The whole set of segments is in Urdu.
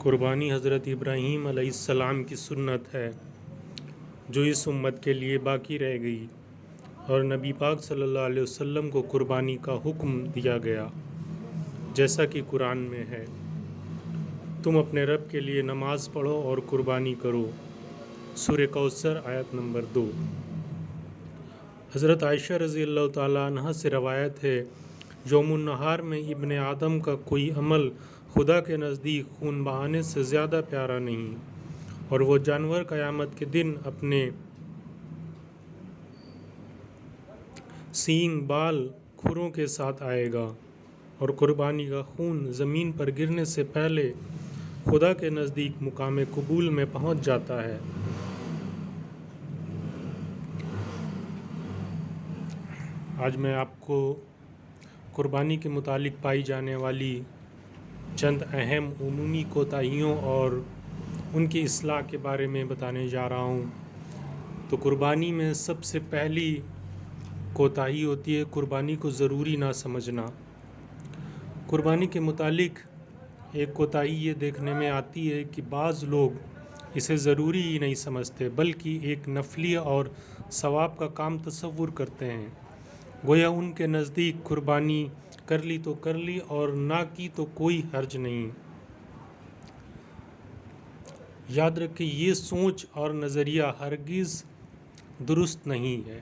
قربانی حضرت ابراہیم علیہ السلام کی سنت ہے جو اس امت کے لیے باقی رہ گئی، اور نبی پاک صلی اللہ علیہ وسلم کو قربانی کا حکم دیا گیا، جیسا کہ قرآن میں ہے، تم اپنے رب کے لیے نماز پڑھو اور قربانی کرو۔ سورہ کوثر آیت نمبر 2۔ حضرت عائشہ رضی اللہ تعالیٰ عنہ سے روایت ہے، یوم النہار میں ابن آدم کا کوئی عمل خدا کے نزدیک خون بہانے سے زیادہ پیارا نہیں، اور وہ جانور قیامت کے دن اپنے سینگ، بال، کھروں کے ساتھ آئے گا، اور قربانی کا خون زمین پر گرنے سے پہلے خدا کے نزدیک مقام قبول میں پہنچ جاتا ہے۔ آج میں آپ کو قربانی کے متعلق پائی جانے والی چند اہم عمومی کوتاہیوں اور ان کی اصلاح کے بارے میں بتانے جا رہا ہوں۔ تو قربانی میں سب سے پہلی کوتاہی ہوتی ہے قربانی کو ضروری نہ سمجھنا۔ قربانی کے متعلق ایک کوتاہی یہ دیکھنے میں آتی ہے کہ بعض لوگ اسے ضروری ہی نہیں سمجھتے، بلکہ ایک نفلی اور ثواب کا کام تصور کرتے ہیں، گویا ان کے نزدیک قربانی کر لی تو کر لی اور نہ کی تو کوئی حرج نہیں۔ یاد رکھیں، یہ سوچ اور نظریہ ہرگز درست نہیں ہے۔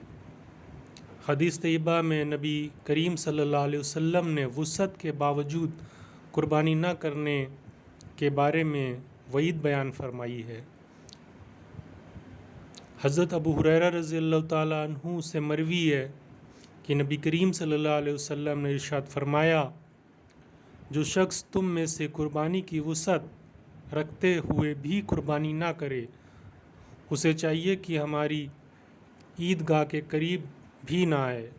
حدیث طیبہ میں نبی کریم صلی اللہ علیہ وسلم نے وسعت کے باوجود قربانی نہ کرنے کے بارے میں وعید بیان فرمائی ہے۔ حضرت ابو ہریرہ رضی اللہ تعالیٰ عنہ سے مروی ہے کہ نبی کریم صلی اللہ علیہ وسلم نے ارشاد فرمایا، جو شخص تم میں سے قربانی کی وسعت رکھتے ہوئے بھی قربانی نہ کرے، اسے چاہیے کہ ہماری عیدگاہ کے قریب بھی نہ آئے۔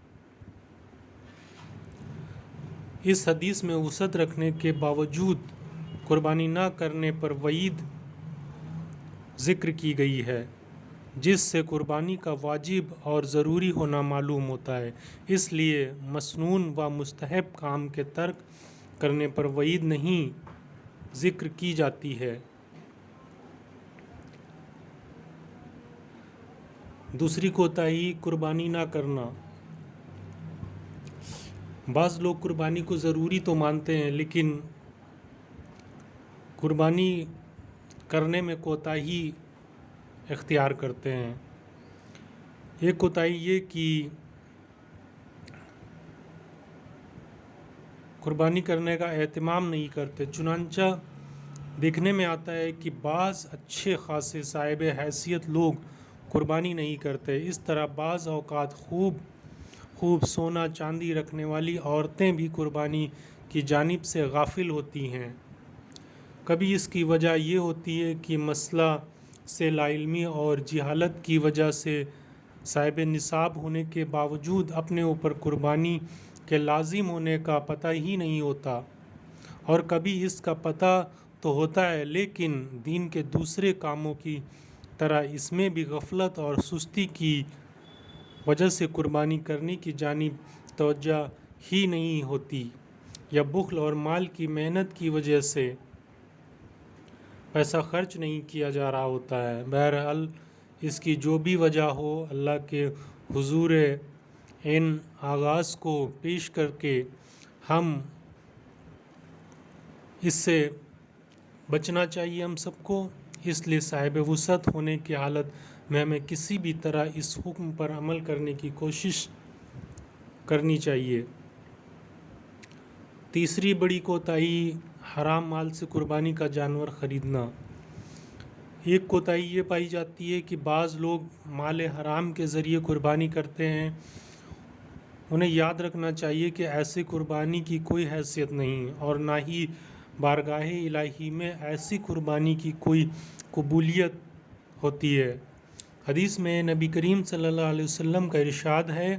اس حدیث میں وسعت رکھنے کے باوجود قربانی نہ کرنے پر وعید ذکر کی گئی ہے، جس سے قربانی کا واجب اور ضروری ہونا معلوم ہوتا ہے۔ اس لیے مسنون و مستحب کام کے ترک کرنے پر وعید نہیں ذکر کی جاتی ہے۔ دوسری کوتاہی قربانی نہ کرنا۔ بعض لوگ قربانی کو ضروری تو مانتے ہیں، لیکن قربانی کرنے میں کوتاہی اختیار کرتے ہیں۔ ایک کوتاہی یہ کہ قربانی کرنے کا اہتمام نہیں کرتے، چنانچہ دیکھنے میں آتا ہے کہ بعض اچھے خاصے صاحب حیثیت لوگ قربانی نہیں کرتے۔ اس طرح بعض اوقات خوب سونا چاندی رکھنے والی عورتیں بھی قربانی کی جانب سے غافل ہوتی ہیں۔ کبھی اس کی وجہ یہ ہوتی ہے کہ مسئلہ سے لا علمی اور جہالت کی وجہ سے صاحب نصاب ہونے کے باوجود اپنے اوپر قربانی کے لازم ہونے کا پتہ ہی نہیں ہوتا، اور کبھی اس کا پتہ تو ہوتا ہے لیکن دین کے دوسرے کاموں کی طرح اس میں بھی غفلت اور سستی کی وجہ سے قربانی کرنے کی جانب توجہ ہی نہیں ہوتی، یا بخل اور مال کی محنت کی وجہ سے پیسہ خرچ نہیں کیا جا رہا ہوتا ہے۔ بہرحال اس کی جو بھی وجہ ہو، اللہ کے حضور ان آغاز کو پیش کر کے ہم اس سے بچنا چاہیے ہم سب کو۔ اس لیے صاحب وسعت ہونے کی حالت میں ہمیں کسی بھی طرح اس حکم پر عمل کرنے کی کوشش کرنی چاہیے۔ تیسری بڑی کوتاہی حرام مال سے قربانی کا جانور خریدنا۔ ایک کوتاہی یہ پائی جاتی ہے کہ بعض لوگ مال حرام کے ذریعے قربانی کرتے ہیں۔ انہیں یاد رکھنا چاہیے کہ ایسی قربانی کی کوئی حیثیت نہیں، اور نہ ہی بارگاہ الہی میں ایسی قربانی کی کوئی قبولیت ہوتی ہے۔ حدیث میں نبی کریم صلی اللہ علیہ وسلم کا ارشاد ہے،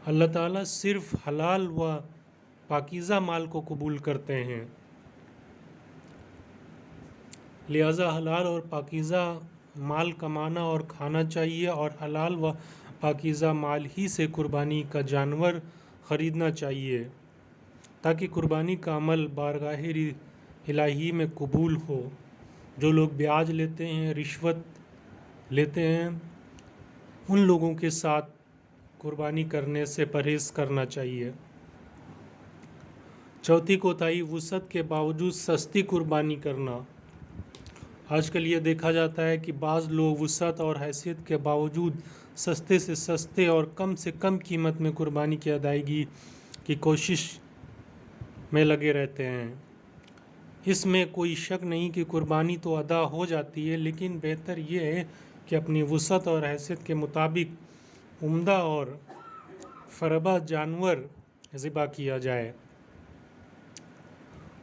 اللہ تعالیٰ صرف حلال و پاکیزہ مال کو قبول کرتے ہیں، لہذا حلال اور پاکیزہ مال کمانا اور کھانا چاہیے، اور حلال و پاکیزہ مال ہی سے قربانی کا جانور خریدنا چاہیے، تاکہ قربانی کا عمل بارگاہ الہی میں قبول ہو۔ جو لوگ بیاج لیتے ہیں، رشوت لیتے ہیں، ان لوگوں کے ساتھ قربانی کرنے سے پرہیز کرنا چاہیے۔ چوتھی کوتاہی، وسعت کے باوجود سستی قربانی کرنا۔ آج کل یہ دیکھا جاتا ہے کہ بعض لوگ وسعت اور حیثیت کے باوجود سستے سے سستے اور کم سے کم قیمت میں قربانی کی ادائیگی کی کوشش میں لگے رہتے ہیں۔ اس میں کوئی شک نہیں کہ قربانی تو ادا ہو جاتی ہے، لیکن بہتر یہ ہے کہ اپنی وسعت اور حیثیت کے مطابق عمدہ اور فربہ جانور ذبح کیا جائے۔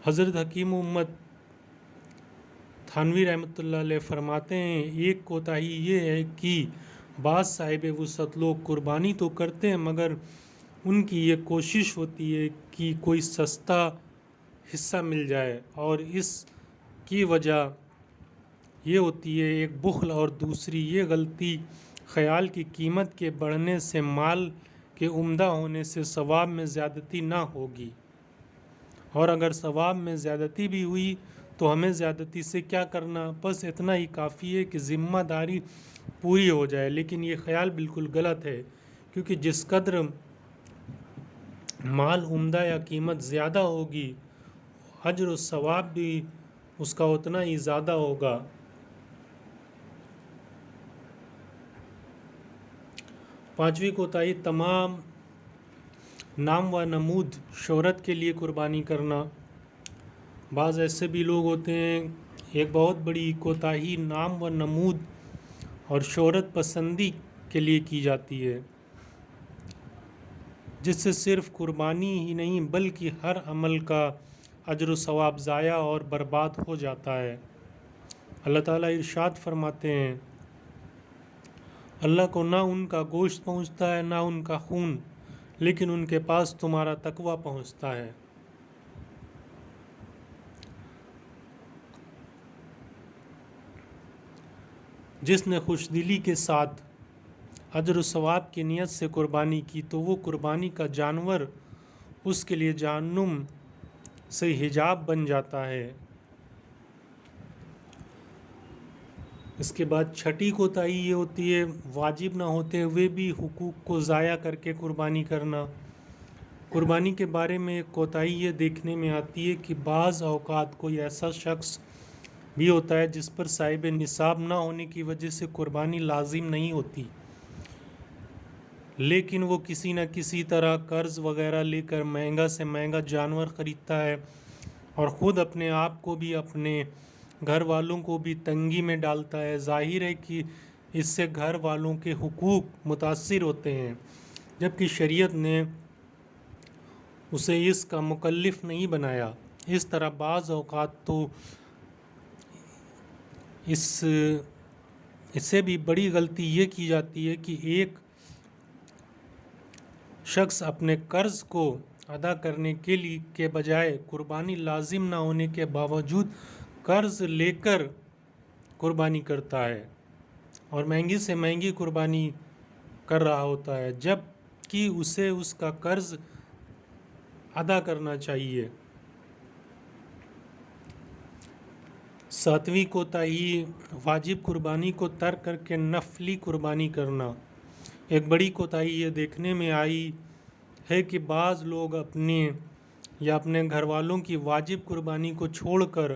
حضرت حکیم امت تھانوی رحمۃ اللہ علیہ فرماتے ہیں، ایک کوتاہی یہ ہے کہ بعض صاحب وسعت لوگ قربانی تو کرتے ہیں، مگر ان کی یہ کوشش ہوتی ہے کہ کوئی سستا حصہ مل جائے، اور اس کی وجہ یہ ہوتی ہے ایک بخل، اور دوسری یہ غلطی خیال کی قیمت کے بڑھنے سے مال کے عمدہ ہونے سے ثواب میں زیادتی نہ ہوگی، اور اگر ثواب میں زیادتی بھی ہوئی تو ہمیں زیادتی سے کیا کرنا، بس اتنا ہی کافی ہے کہ ذمہ داری پوری ہو جائے۔ لیکن یہ خیال بالکل غلط ہے، کیونکہ جس قدر مال عمدہ یا قیمت زیادہ ہوگی، اجر و ثواب بھی اس کا اتنا ہی زیادہ ہوگا۔ پانچویں کوتاہی، تمام نام و نمود شہرت کے لیے قربانی کرنا۔ بعض ایسے بھی لوگ ہوتے ہیں، ایک بہت بڑی کوتاہی نام و نمود اور شہرت پسندی کے لیے کی جاتی ہے، جس سے صرف قربانی ہی نہیں بلکہ ہر عمل کا اجر و ثواب ضائع اور برباد ہو جاتا ہے۔ اللہ تعالیٰ ارشاد فرماتے ہیں، اللہ کو نہ ان کا گوشت پہنچتا ہے نہ ان کا خون، لیکن ان کے پاس تمہارا تقویٰ پہنچتا ہے۔ جس نے خوش دلی کے ساتھ اجر و ثواب کی نیت سے قربانی کی تو وہ قربانی کا جانور اس کے لیے جہنم سے حجاب بن جاتا ہے۔ اس کے بعد چھٹی کوتاہی یہ ہوتی ہے، واجب نہ ہوتے ہوئے بھی حقوق کو ضائع کر کے قربانی کرنا۔ قربانی کے بارے میں ایک کوتاہی یہ دیکھنے میں آتی ہے کہ بعض اوقات کوئی ایسا شخص بھی ہوتا ہے جس پر صاحب نصاب نہ ہونے کی وجہ سے قربانی لازم نہیں ہوتی، لیکن وہ کسی نہ کسی طرح قرض وغیرہ لے کر مہنگا سے مہنگا جانور خریدتا ہے، اور خود اپنے آپ کو بھی اپنے گھر والوں کو بھی تنگی میں ڈالتا ہے۔ ظاہر ہے کہ اس سے گھر والوں کے حقوق متاثر ہوتے ہیں، جبکہ شریعت نے اسے اس کا مکلف نہیں بنایا۔ اس طرح بعض اوقات تو اس سے بھی بڑی غلطی یہ کی جاتی ہے کہ ایک شخص اپنے قرض کو ادا کرنے کے بجائے قربانی لازم نہ ہونے کے باوجود قرض لے کر قربانی کرتا ہے، اور مہنگی سے مہنگی قربانی کر رہا ہوتا ہے، جب کہ اسے اس کا قرض ادا کرنا چاہیے۔ ساتویں کوتاہی، واجب قربانی کو ترک کر کے نفلی قربانی کرنا۔ ایک بڑی کوتاہی یہ دیکھنے میں آئی ہے کہ بعض لوگ اپنے یا اپنے گھر والوں کی واجب قربانی کو چھوڑ کر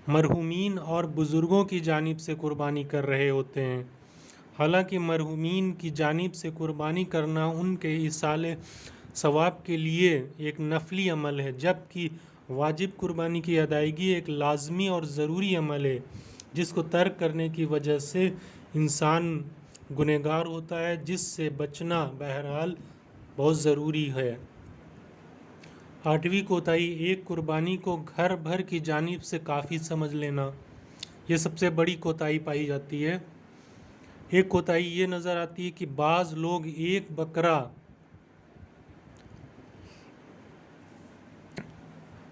مرحومین اور بزرگوں کی جانب سے قربانی کر رہے ہوتے ہیں۔ حالانکہ مرحومین کی جانب سے قربانی کرنا ان کے ایصال ثواب کے لیے ایک نفلی عمل ہے، جبکہ واجب قربانی کی ادائیگی ایک لازمی اور ضروری عمل ہے، جس کو ترک کرنے کی وجہ سے انسان گنہگار ہوتا ہے، جس سے بچنا بہرحال بہت ضروری ہے۔ آٹھویں کوتاہی، ایک قربانی کو گھر بھر کی جانب سے کافی سمجھ لینا۔ یہ سب سے بڑی کوتاہی پائی جاتی ہے۔ ایک کوتاہی یہ نظر آتی ہے کہ بعض لوگ ایک بکرا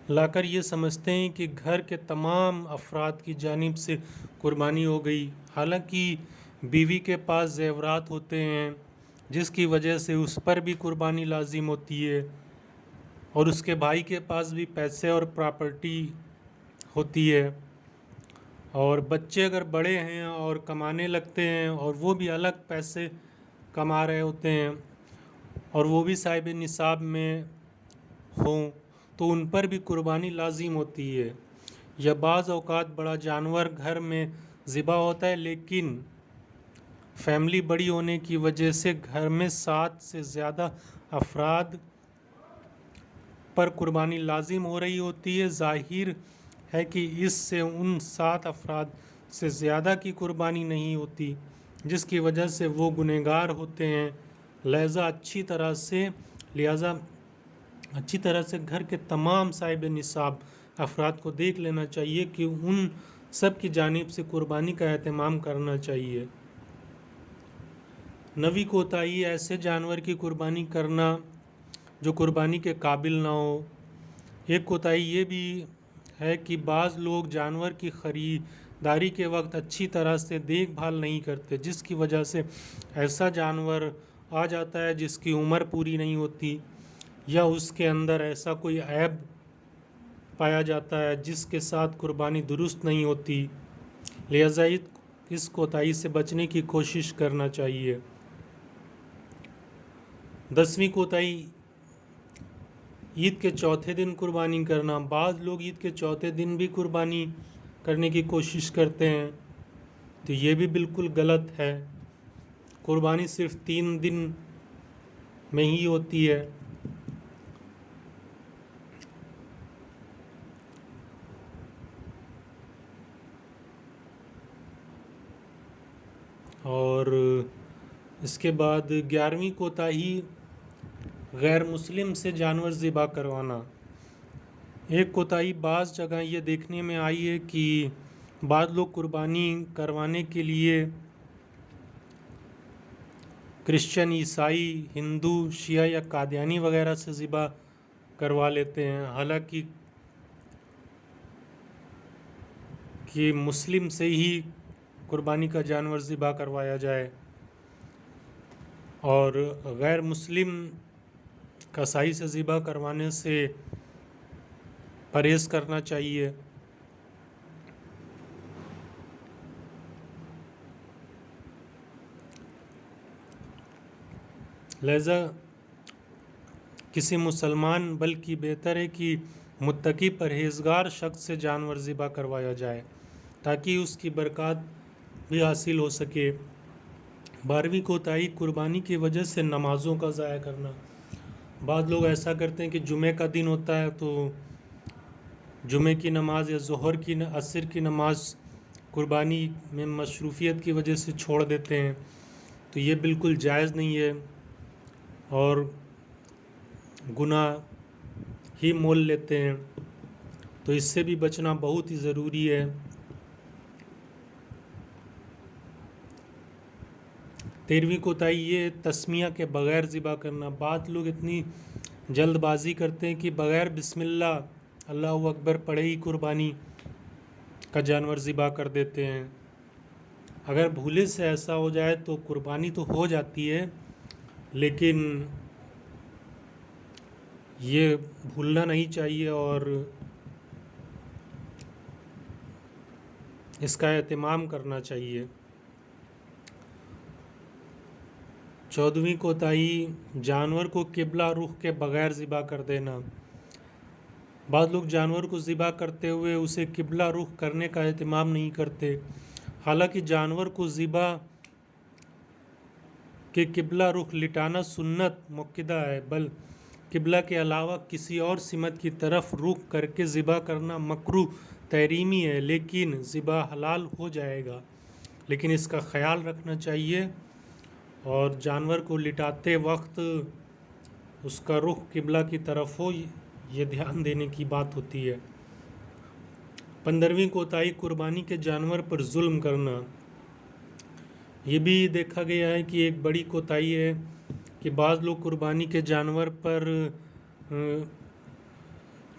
لا کر یہ سمجھتے ہیں کہ گھر کے تمام افراد کی جانب سے قربانی ہو گئی، حالانکہ بیوی کے پاس زیورات ہوتے ہیں جس کی وجہ سے اس پر بھی قربانی لازم ہوتی ہے۔ اور اس کے بھائی کے پاس بھی پیسے اور پراپرٹی ہوتی ہے، اور بچے اگر بڑے ہیں اور کمانے لگتے ہیں اور وہ بھی الگ پیسے کما رہے ہوتے ہیں اور وہ بھی صاحب نصاب میں ہوں تو ان پر بھی قربانی لازم ہوتی ہے۔ یا بعض اوقات بڑا جانور گھر میں ذبح ہوتا ہے، لیکن فیملی بڑی ہونے کی وجہ سے گھر میں 7 سے زیادہ افراد پر قربانی لازم ہو رہی ہوتی ہے۔ ظاہر ہے کہ اس سے ان 7 افراد سے زیادہ کی قربانی نہیں ہوتی، جس کی وجہ سے وہ گنہگار ہوتے ہیں۔ لہذا اچھی طرح سے گھر کے تمام صاحب نصاب افراد کو دیکھ لینا چاہیے کہ ان سب کی جانب سے قربانی کا اہتمام کرنا چاہیے۔ 9ویں کوتاہی ایسے جانور کی قربانی کرنا جو قربانی کے قابل نہ ہو۔ ایک کوتاہی یہ بھی ہے کہ بعض لوگ جانور کی خریداری کے وقت اچھی طرح سے دیکھ بھال نہیں کرتے، جس کی وجہ سے ایسا جانور آ جاتا ہے جس کی عمر پوری نہیں ہوتی، یا اس کے اندر ایسا کوئی عیب پایا جاتا ہے جس کے ساتھ قربانی درست نہیں ہوتی۔ لہذا اس کوتاہی سے بچنے کی کوشش کرنا چاہیے۔ 10ویں کوتاہی عید کے چوتھے دن قربانی کرنا۔ بعض لوگ عید کے چوتھے دن بھی قربانی کرنے کی کوشش کرتے ہیں، تو یہ بھی بالکل غلط ہے۔ قربانی صرف 3 دن میں ہی ہوتی ہے۔ اور اس کے بعد 11ویں کوتاہی غیر مسلم سے جانور ذبح کروانا۔ ایک کوتاہی بعض جگہ یہ دیکھنے میں آئی ہے کہ بعض لوگ قربانی کروانے کے لیے کرسچن، عیسائی، ہندو، شیعہ یا قادیانی وغیرہ سے ذبح کروا لیتے ہیں، حالانکہ کہ مسلم سے ہی قربانی کا جانور ذبح کروایا جائے، اور غیر مسلم کسائی سے ذبح کروانے سے پرہیز کرنا چاہیے۔ لہذا کسی مسلمان بلکہ بہتر ہے کہ متقی پرہیزگار شخص سے جانور ذبح کروایا جائے تاکہ اس کی برکات بھی حاصل ہو سکے۔ 12ویں کوتاہی قربانی کی وجہ سے نمازوں کا ضائع کرنا۔ بعض لوگ ایسا کرتے ہیں کہ جمعہ کا دن ہوتا ہے تو جمعہ کی نماز یا ظہر کی عصر کی نماز قربانی میں مصروفیت کی وجہ سے چھوڑ دیتے ہیں، تو یہ بالکل جائز نہیں ہے اور گناہ ہی مول لیتے ہیں، تو اس سے بھی بچنا بہت ہی ضروری ہے۔ 13ویں کوتاہی یہ تسمیہ کے بغیر ذبح کرنا۔ بعض لوگ اتنی جلد بازی کرتے ہیں کہ بغیر بسم اللہ، اللہ اکبر پڑھے ہی قربانی کا جانور ذبح کر دیتے ہیں۔ اگر بھولے سے ایسا ہو جائے تو قربانی تو ہو جاتی ہے، لیکن یہ بھولنا نہیں چاہیے اور اس کا اہتمام کرنا چاہیے۔ 14ویں کوتاہی جانور کو قبلہ رخ کے بغیر ذبح کر دینا۔ بعض لوگ جانور کو ذبح کرتے ہوئے اسے قبلہ رخ کرنے کا اہتمام نہیں کرتے، حالانکہ جانور کو ذبح کے قبلہ رخ لٹانا سنت مؤکدہ ہے، بل قبلہ کے علاوہ کسی اور سمت کی طرف رخ کر کے ذبح کرنا مکروہ تحریمی ہے، لیکن ذبح حلال ہو جائے گا، لیکن اس کا خیال رکھنا چاہیے اور جانور کو لٹاتے وقت اس کا رخ قبلہ کی طرف ہو، یہ دھیان دینے کی بات ہوتی ہے۔ 15ویں کوتاہی قربانی کے جانور پر ظلم کرنا۔ یہ بھی دیکھا گیا ہے کہ ایک بڑی کوتاہی ہے کہ بعض لوگ قربانی کے جانور پر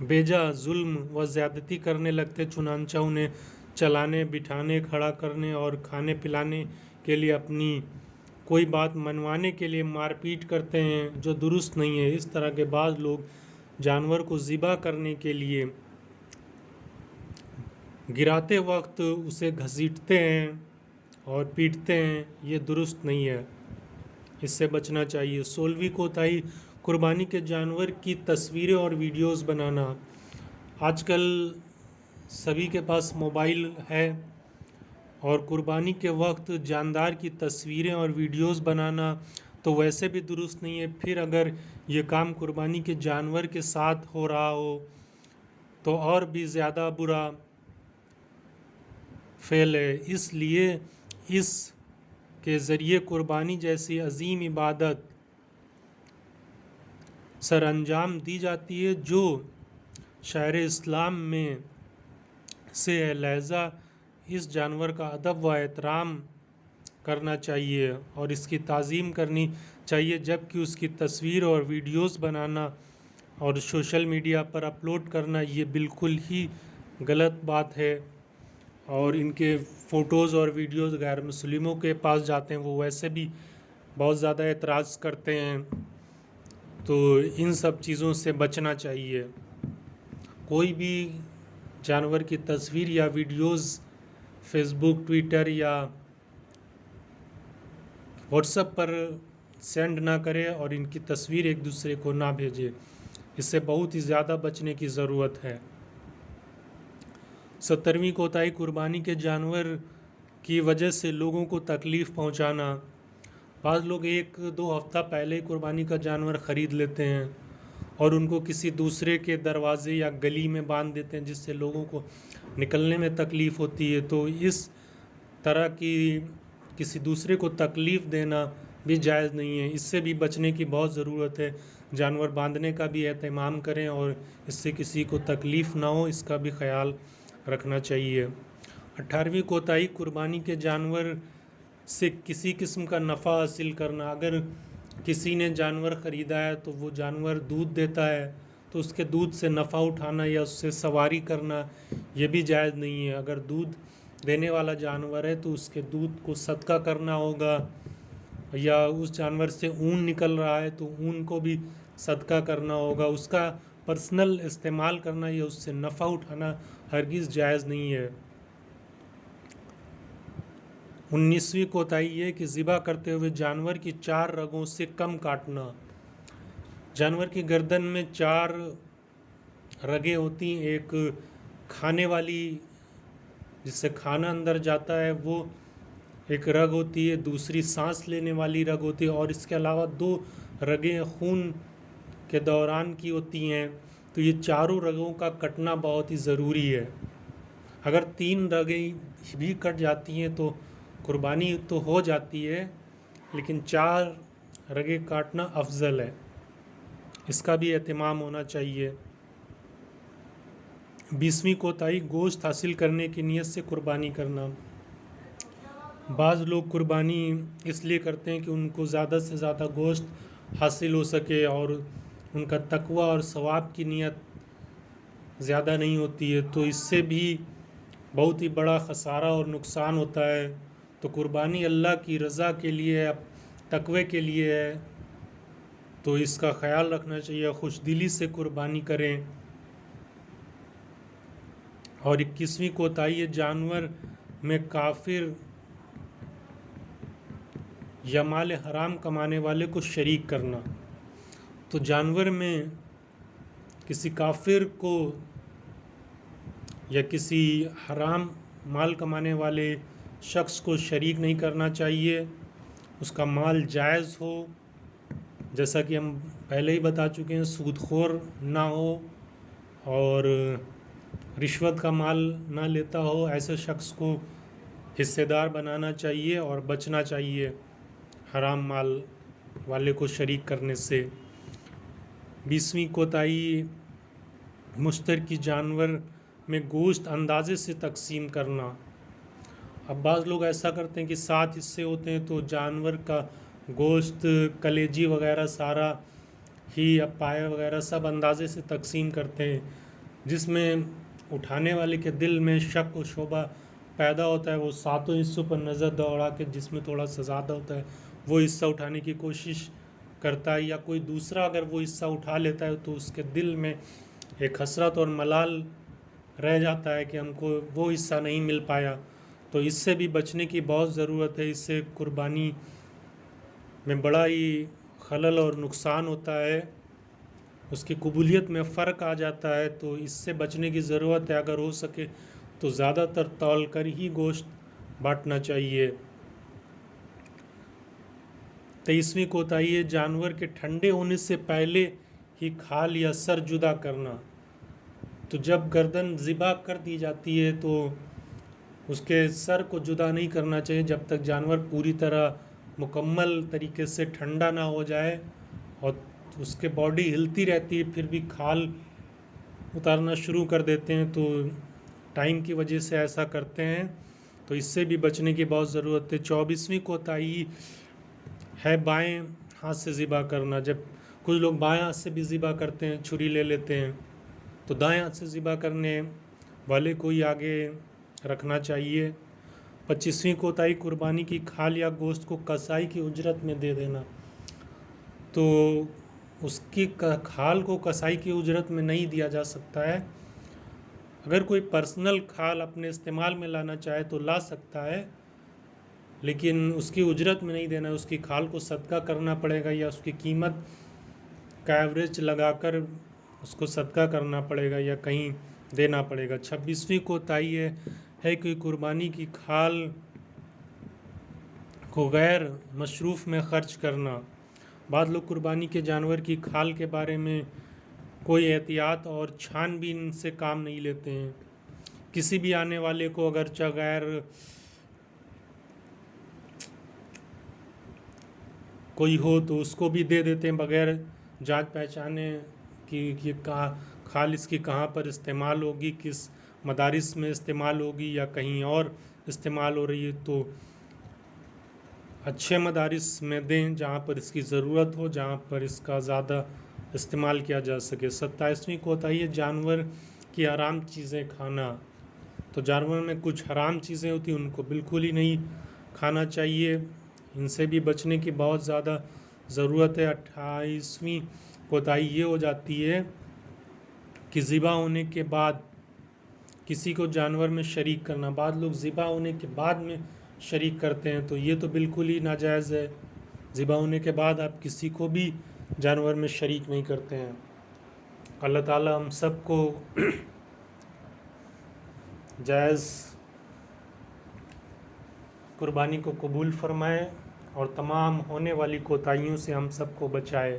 بیجا ظلم و زیادتی کرنے لگتے، چنانچہ انہیں چلانے، بٹھانے، کھڑا کرنے اور کھانے پلانے کے لیے اپنی کوئی بات منوانے کے لیے مار پیٹ کرتے ہیں، جو درست نہیں ہے۔ اس طرح کے بعض لوگ جانور کو ذبح کرنے کے لیے گراتے وقت اسے گھسیٹتے ہیں اور پیٹتے ہیں، یہ درست نہیں ہے، اس سے بچنا چاہیے۔ 16ویں کوتاہی قربانی کے جانور کی تصویریں اور ویڈیوز بنانا۔ آج کل سبھی کے پاس موبائل ہے اور قربانی کے وقت جاندار کی تصویریں اور ویڈیوز بنانا تو ویسے بھی درست نہیں ہے، پھر اگر یہ کام قربانی کے جانور کے ساتھ ہو رہا ہو تو اور بھی زیادہ برا فعل ہے۔ اس لیے اس کے ذریعے قربانی جیسی عظیم عبادت سر انجام دی جاتی ہے جو شاعر اسلام میں سے ہے، لہذا اس جانور کا ادب و احترام کرنا چاہیے اور اس کی تعظیم کرنی چاہیے، جبکہ اس کی تصویر اور ویڈیوز بنانا اور سوشل میڈیا پر اپلوڈ کرنا یہ بالکل ہی غلط بات ہے۔ اور ان کے فوٹوز اور ویڈیوز غیر مسلموں کے پاس جاتے ہیں، وہ ویسے بھی بہت زیادہ اعتراض کرتے ہیں، تو ان سب چیزوں سے بچنا چاہیے۔ کوئی بھی جانور کی تصویر یا ویڈیوز فیس بک، ٹویٹر یا واٹس ایپ پر سینڈ نہ کرے اور ان کی تصویر ایک دوسرے کو نہ بھیجے، اس سے بہت ہی زیادہ بچنے کی ضرورت ہے۔ 17ویں کوتاہی قربانی کے جانور کی وجہ سے لوگوں کو تکلیف پہنچانا۔ بعض لوگ 1-2 ہفتہ پہلے ہی قربانی کا جانور خرید لیتے ہیں اور ان کو کسی دوسرے کے دروازے یا گلی میں باندھ دیتے ہیں، جس سے لوگوں کو نکلنے میں تکلیف ہوتی ہے، تو اس طرح کی کسی دوسرے کو تکلیف دینا بھی جائز نہیں ہے، اس سے بھی بچنے کی بہت ضرورت ہے۔ جانور باندھنے کا بھی اہتمام کریں اور اس سے کسی کو تکلیف نہ ہو، اس کا بھی خیال رکھنا چاہیے۔ 18ویں کوتاہی قربانی کے جانور سے کسی قسم کا نفع حاصل کرنا۔ اگر کسی نے جانور خریدا ہے تو وہ جانور دودھ دیتا ہے تو اس کے دودھ سے نفع اٹھانا یا اس سے سواری کرنا یہ بھی جائز نہیں ہے۔ اگر دودھ دینے والا جانور ہے تو اس کے دودھ کو صدقہ کرنا ہوگا، یا اس جانور سے اون نکل رہا ہے تو اون کو بھی صدقہ کرنا ہوگا، اس کا پرسنل استعمال کرنا یا اس سے نفع اٹھانا ہرگز جائز نہیں ہے۔ 19ویں کوتاہی یہ کہ ذبح کرتے ہوئے جانور کی 4 رگوں سے کم کاٹنا۔ جانور کی گردن میں 4 رگیں ہوتی ہیں، ایک کھانے والی جس سے کھانا اندر جاتا ہے وہ ایک رگ ہوتی ہے، دوسری سانس لینے والی رگ ہوتی ہے، اور اس کے علاوہ 2 رگیں خون کے دوران کی ہوتی ہیں، تو یہ چاروں رگوں کا کٹنا بہت ہی ضروری ہے۔ اگر 3 رگیں بھی کٹ جاتی ہیں تو قربانی تو ہو جاتی ہے، لیکن 4 رگیں کاٹنا افضل ہے، اس کا بھی اہتمام ہونا چاہیے۔ 20ویں کوتاہی گوشت حاصل کرنے کی نیت سے قربانی کرنا۔ بعض لوگ قربانی اس لیے کرتے ہیں کہ ان کو زیادہ سے زیادہ گوشت حاصل ہو سکے اور ان کا تقوی اور ثواب کی نیت زیادہ نہیں ہوتی ہے، تو اس سے بھی بہت ہی بڑا خسارہ اور نقصان ہوتا ہے۔ تو قربانی اللہ کی رضا کے لیے، تقوی کے لیے ہے، تو اس کا خیال رکھنا چاہیے، خوش دلی سے قربانی کریں۔ اور 21ویں کوتاہی جانور میں کافر یا مال حرام کمانے والے کو شریک کرنا۔ تو جانور میں کسی کافر کو یا کسی حرام مال کمانے والے شخص کو شریک نہیں کرنا چاہیے، اس کا مال جائز ہو، جیسا کہ ہم پہلے ہی بتا چکے ہیں، سود خور نہ ہو اور رشوت کا مال نہ لیتا ہو، ایسے شخص کو حصہ دار بنانا چاہیے اور بچنا چاہیے حرام مال والے کو شریک کرنے سے۔ 20ویں کوتاہی مشترکی جانور میں گوشت اندازے سے تقسیم کرنا۔ اب بعض لوگ ایسا کرتے ہیں کہ 7 حصے ہوتے ہیں تو جانور کا گوشت، کلیجی وغیرہ سارا ہی، پائے وغیرہ سب اندازے سے تقسیم کرتے ہیں، جس میں اٹھانے والے کے دل میں شک و شبہ پیدا ہوتا ہے۔ وہ 7 حصوں پر نظر دوڑا کے جس میں تھوڑا سا زیادہ ہوتا ہے وہ حصہ اٹھانے کی کوشش کرتا ہے یا کوئی دوسرا اگر وہ حصہ اٹھا لیتا ہے تو اس کے دل میں ایک حسرت اور ملال رہ جاتا ہے کہ ہم کو وہ حصہ نہیں مل پایا. تو اس سے بھی بچنے کی بہت ضرورت ہے. اس سے قربانی میں بڑا ہی خلل اور نقصان ہوتا ہے, اس کی قبولیت میں فرق آ جاتا ہے. تو اس سے بچنے کی ضرورت ہے. اگر ہو سکے تو زیادہ تر تول کر ہی گوشت بانٹنا چاہیے. 23ویں کوتاہی ہے جانور کے ٹھنڈے ہونے سے پہلے ہی کھال یا سر جدا کرنا. تو جب گردن ذبح کر دی جاتی ہے تو اس کے سر کو جدا نہیں کرنا چاہیے جب تک جانور پوری طرح مکمل طریقے سے ٹھنڈا نہ ہو جائے, اور اس کے باڈی ہلتی رہتی ہے پھر بھی کھال اتارنا شروع کر دیتے ہیں. تو ٹائم کی وجہ سے ایسا کرتے ہیں, تو اس سے بھی بچنے کی بہت ضرورت ہے. 24ویں کوتاہی ہے بائیں ہاتھ سے ذبح کرنا. جب کچھ لوگ بائیں ہاتھ سے بھی ذبح کرتے ہیں, چھری لے لیتے ہیں, تو دائیں ہاتھ سے ذبح کرنے والے کو ہی آگے رکھنا چاہیے. 25ویں کوتاہی قربانی کی کھال یا گوشت کو کسائی کی اجرت میں دے دینا. تو اس کی کھال کو کسائی کی اجرت میں نہیں دیا جا سکتا ہے. اگر کوئی پرسنل کھال اپنے استعمال میں لانا چاہے تو لا سکتا ہے, لیکن اس کی اجرت میں نہیں دینا. اس کی کھال کو صدقہ کرنا پڑے گا یا اس کی قیمت کا ایوریج لگا کر اس کو صدقہ کرنا پڑے گا یا کہیں دینا پڑے گا. 26ویں کوتاہی ہے کہ قربانی کی کھال کو غیر مصروف میں خرچ کرنا. بعض لوگ قربانی کے جانور کی کھال کے بارے میں کوئی احتیاط اور چھان بین سے کام نہیں لیتے ہیں. کسی بھی آنے والے کو اگرچہ غیر کوئی ہو تو اس کو بھی دے دیتے ہیں بغیر جانچ پہچانے کہ یہ کھال اس کی کہاں پر استعمال ہوگی, کس مدارس میں استعمال ہوگی یا کہیں اور استعمال ہو رہی ہے. تو اچھے مدارس میں دیں جہاں پر اس کی ضرورت ہو, جہاں پر اس کا زیادہ استعمال کیا جا سکے. 27ویں کوتاہی ہے جانور کی حرام چیزیں کھانا. تو جانور میں کچھ حرام چیزیں ہوتی ہیں ان کو بالکل ہی نہیں کھانا چاہیے. ان سے بھی بچنے کی بہت زیادہ ضرورت ہے. 28ویں کوتاہی یہ ہو جاتی ہے کہ ذبح ہونے کے بعد کسی کو جانور میں شریک کرنا. بعض لوگ ذبح ہونے کے بعد میں شریک کرتے ہیں, تو یہ تو بالکل ہی ناجائز ہے. ذبح ہونے کے بعد آپ کسی کو بھی جانور میں شریک نہیں کرتے ہیں. اللہ تعالی ہم سب کو جائز قربانی کو قبول فرمائے اور تمام ہونے والی کوتاہیوں سے ہم سب کو بچائے.